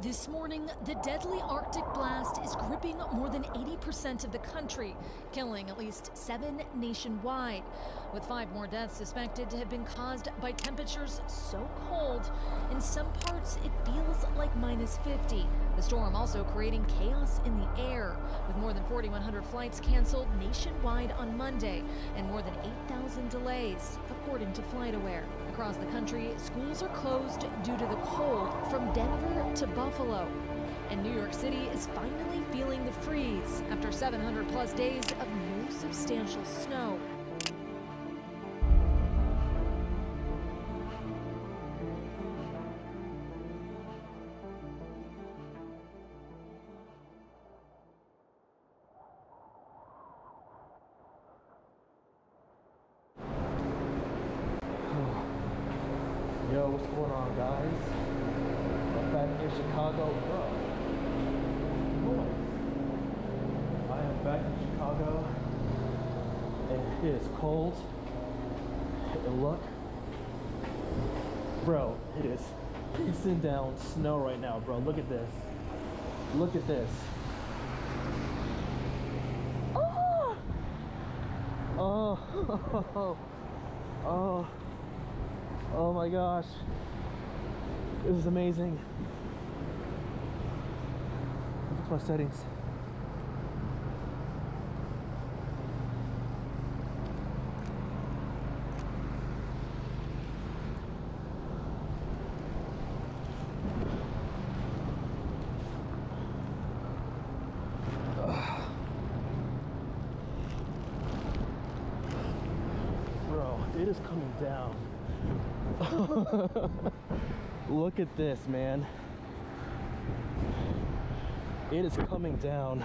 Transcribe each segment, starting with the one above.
This morning, the deadly Arctic blast is gripping more than 80% of the country, killing at least 7 nationwide, with 5 more deaths suspected to have been caused by temperatures so cold. In some parts, it feels like minus 50. The storm also creating chaos in the air, with more than 4,100 flights canceled nationwide on Monday and more than 8,000 delays, according to FlightAware. Across the country, schools are closed due to the cold, from Denver to Buffalo. And New York City is finally feeling the freeze after 700 plus days of no substantial snow. Yo, what's going on, guys? I'm back in Chicago. I am back in Chicago, and it is cold. And look, bro, it is pissing down snow right now, bro. Look at this. Look at this. Oh, oh, oh. Oh my gosh, this is amazing. Look at my settings. Bro, it is coming down. Look at this, man. It is coming down.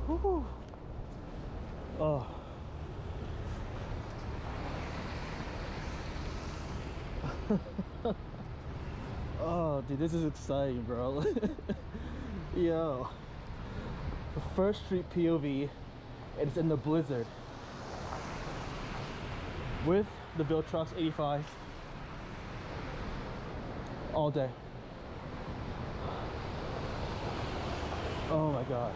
Woo. Oh. Oh, dude, this is exciting, bro. Yo. The first street POV, and it's in the blizzard. With the Viltrox 85. All day. Oh my god.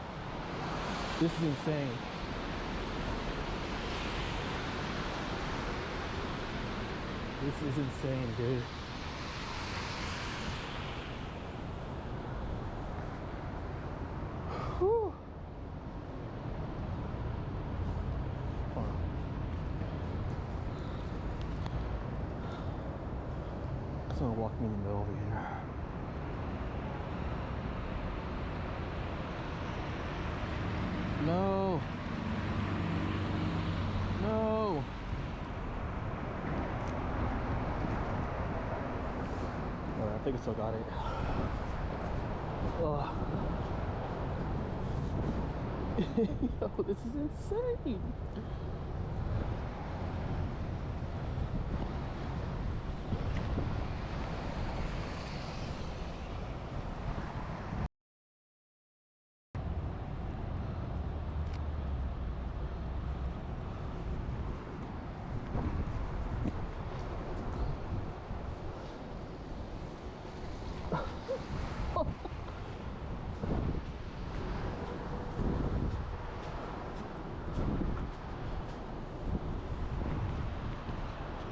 This is insane. This is insane, dude. Whew. Hold on. Someone walking in the middle over here. No. No. Alright, I think I still got it. Oh. Yo, this is insane.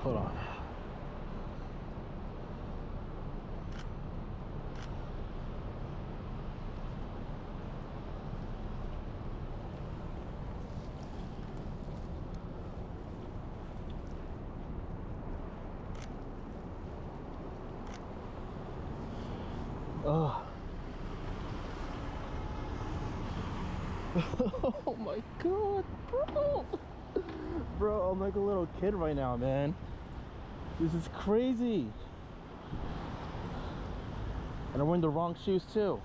Hold on. Oh. Oh my god, bro. Bro, I'm like a little kid right now, man. This is crazy. And I'm wearing the wrong shoes too.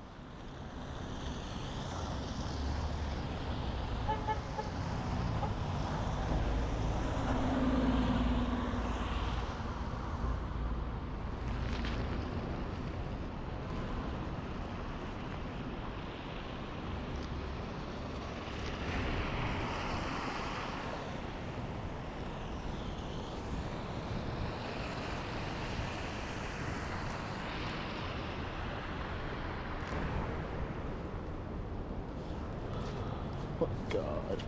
Oh God.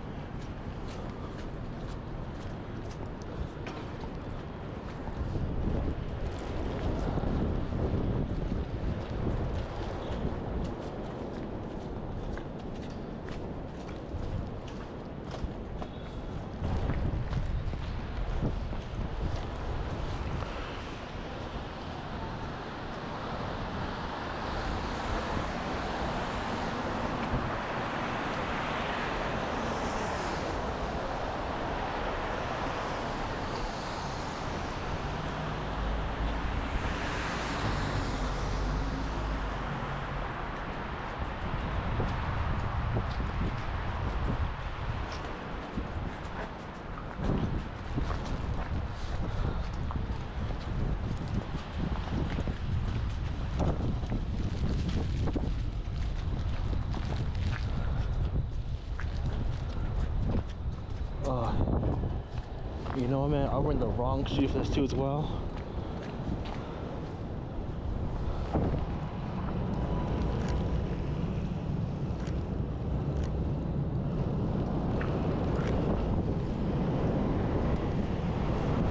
You know, man, I'm wearing the wrong shoe for this too as well.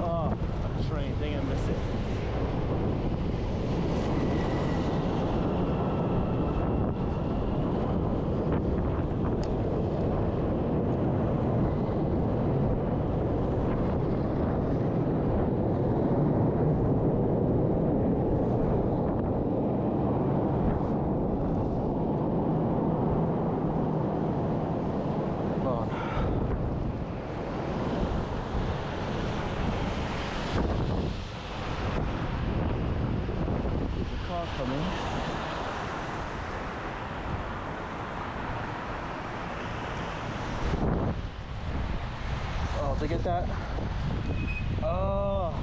Oh, a train, dang, I missed it. Coming. Oh, did I get that? Oh.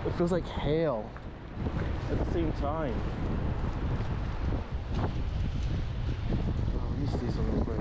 It feels like hail at the same time. Oh, let me see something real quick.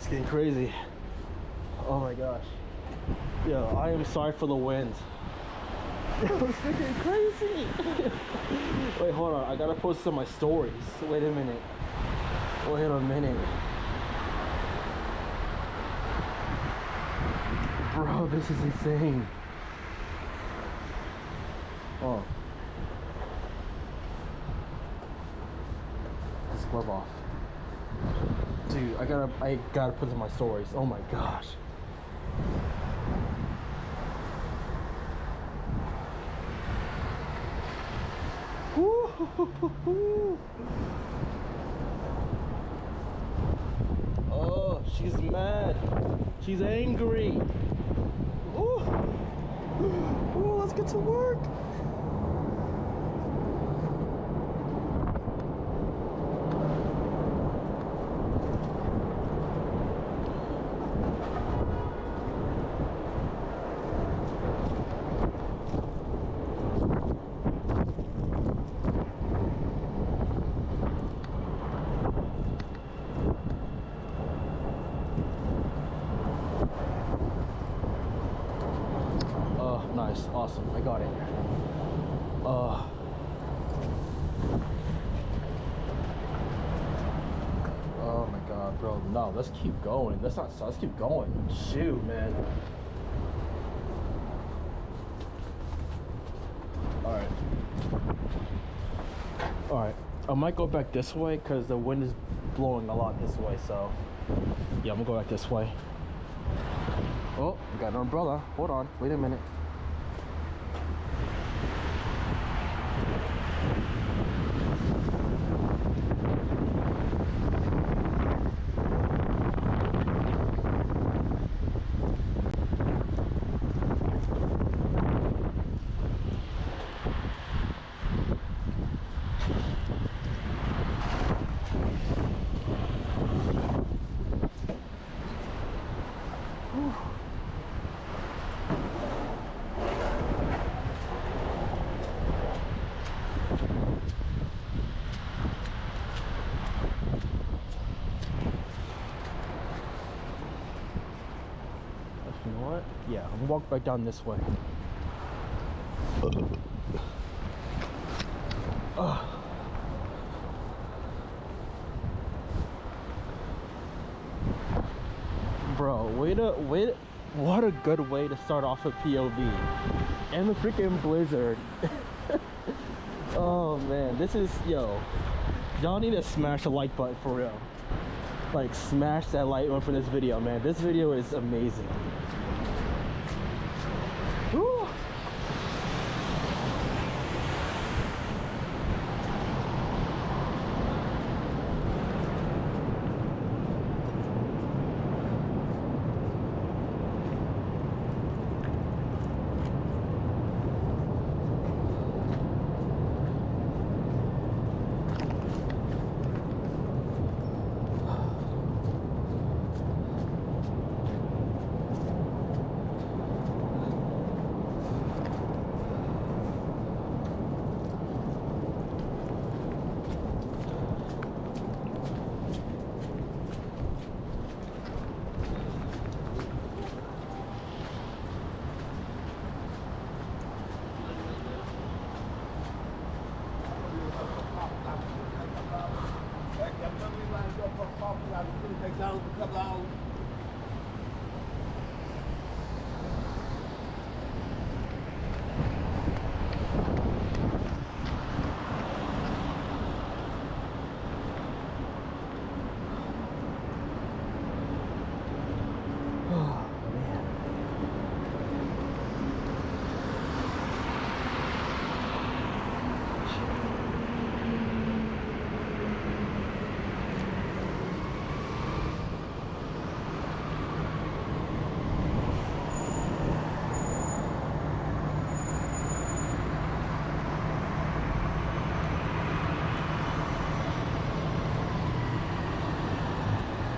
Getting crazy. Oh my gosh. Yo, I am sorry for the wind. It was freaking crazy. Wait, hold on. I gotta post this on my stories. Wait a minute. Wait a minute. Bro, this is insane. Oh. This glove off. Dude, I gotta put this in my stories. Oh my gosh. Oh, she's mad. She's angry. Oh, let's get to work. Nice, awesome. I got it. Oh my god, bro. No, let's keep going. Let's keep going. Shoot, man. Alright. Alright. I might go back this way because the wind is blowing a lot this way, so yeah, I'm gonna go back this way. Oh, we got an umbrella. Hold on, wait a minute. You know what? Yeah, I'm gonna walk back down this way. Bro, what a good way to start off a POV. And the freaking blizzard. Oh man, this is, yo, y'all need to smash the like button for real. Like, smash that like button for this video, man. This video is amazing. Woo.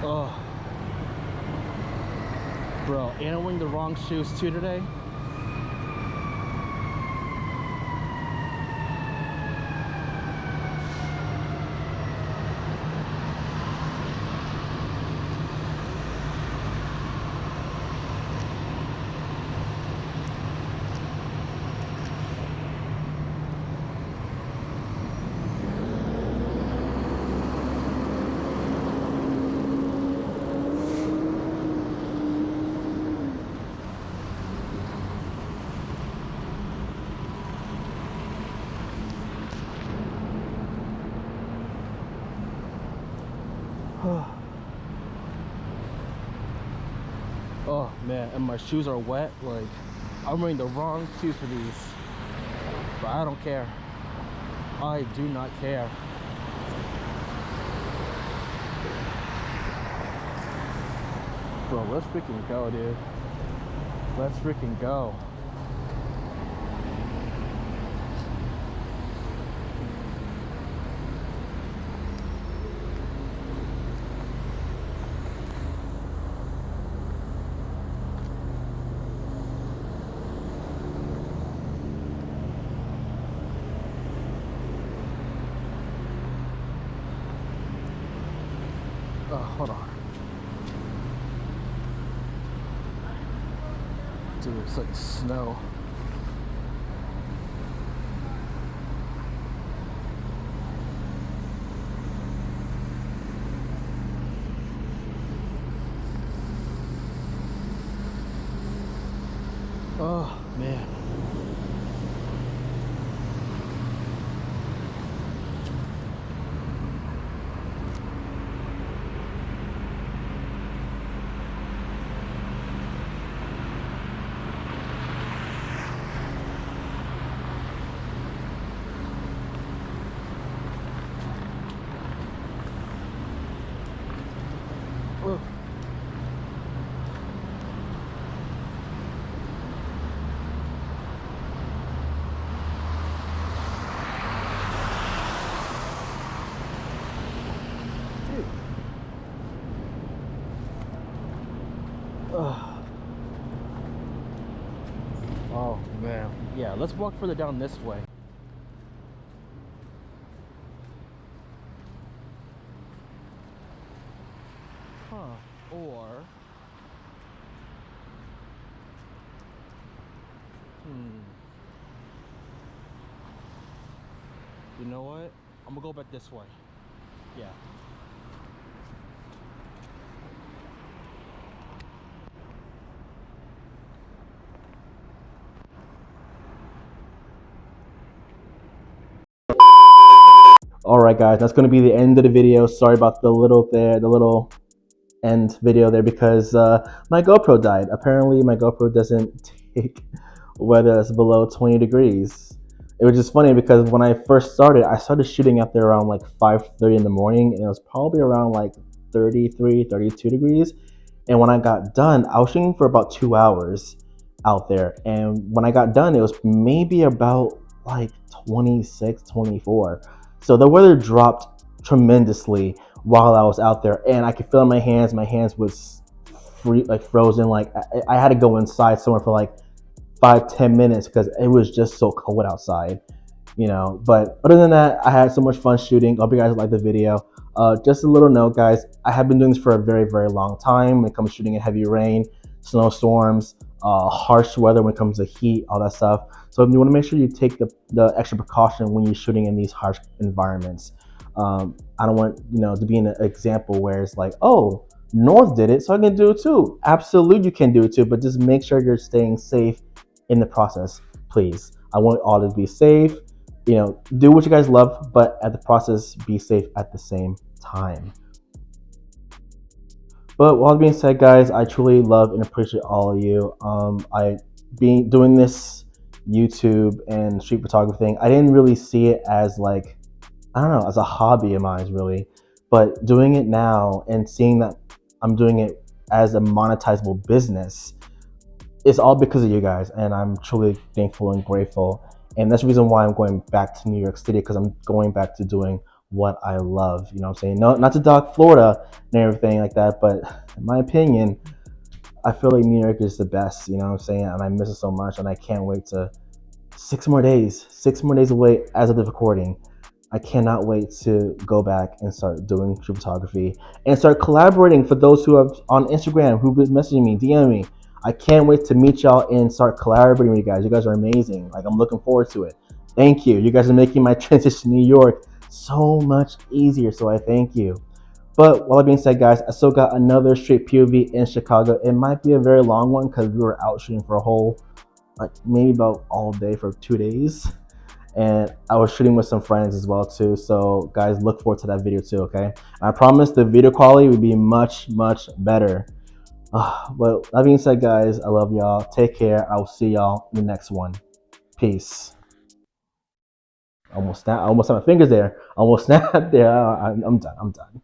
Oh, bro, and I'm wearing the wrong shoes too today. Oh man, and my shoes are wet. Like, I'm wearing the wrong shoes for these, but I don't care. I do not care. Bro, let's freaking go, dude. Let's freaking go. Hold on. Dude, it's like snow. Oh man. Ugh. Dude. Ugh. Oh man. Yeah, let's walk further down this way. Huh. Or you know what? I'm gonna go back this way. Yeah. All right, guys, that's going to be the end of the video. Sorry about the little end video there because my GoPro died. Apparently, my GoPro doesn't take weather that's below 20 degrees. It was just funny because when I first started, I started shooting out there around like 5:30 in the morning, and it was probably around like 33, 32 degrees. And when I got done, I was shooting for about 2 hours out there. And when I got done, it was maybe about like 26, 24. So the weather dropped tremendously while I was out there, and I could feel in my hands. My hands was frozen. Like I had to go inside somewhere for like 5-10 minutes because it was just so cold outside, you know. But other than that, I had so much fun shooting. Hope you guys liked the video. Just a little note, guys, I have been doing this for a very, very long time when it comes to shooting in heavy rain, snowstorms, harsh weather when it comes to heat, all that stuff. So you want to make sure you take the extra precaution when you're shooting in these harsh environments. I don't want to be an example where it's like, oh, North did it, so I can do it too. Absolutely, you can do it too, but just make sure you're staying safe in the process, please. I want all to be safe. Do what you guys love, but at the process, be safe at the same time. But with all that being said, guys, I truly love and appreciate all of you. I being doing this YouTube and street photography thing, I didn't really see it as like, I don't know, as a hobby of mine, really. But doing it now and seeing that I'm doing it as a monetizable business, it's all because of you guys, and I'm truly thankful and grateful. And that's the reason why I'm going back to New York City, because I'm going back to doing what I love. You know what I'm saying? No, not to dog Florida and everything like that, but in my opinion, I feel like New York is the best. You know what I'm saying? And I miss it so much, and I can't wait to 6 more days away as of the recording. I cannot wait to go back and start doing street photography and start collaborating. For those who have on Instagram, who've been messaging me, DM me, I can't wait to meet y'all and start collaborating with you guys. You guys are amazing. Like, I'm looking forward to it. Thank you. You guys are making my transition to New York so much easier. So I thank you. But while that being said, guys, I still got another straight POV in Chicago. It might be a very long one because we were out shooting for a whole, like maybe about all day for 2 days. And I was shooting with some friends as well too. So guys, look forward to that video too, okay? And I promise the video quality will be much, much better. But that being said, guys, I love y'all. Take care. I will see y'all in the next one. Peace. Almost had my fingers there. Almost snapped there. I'm done.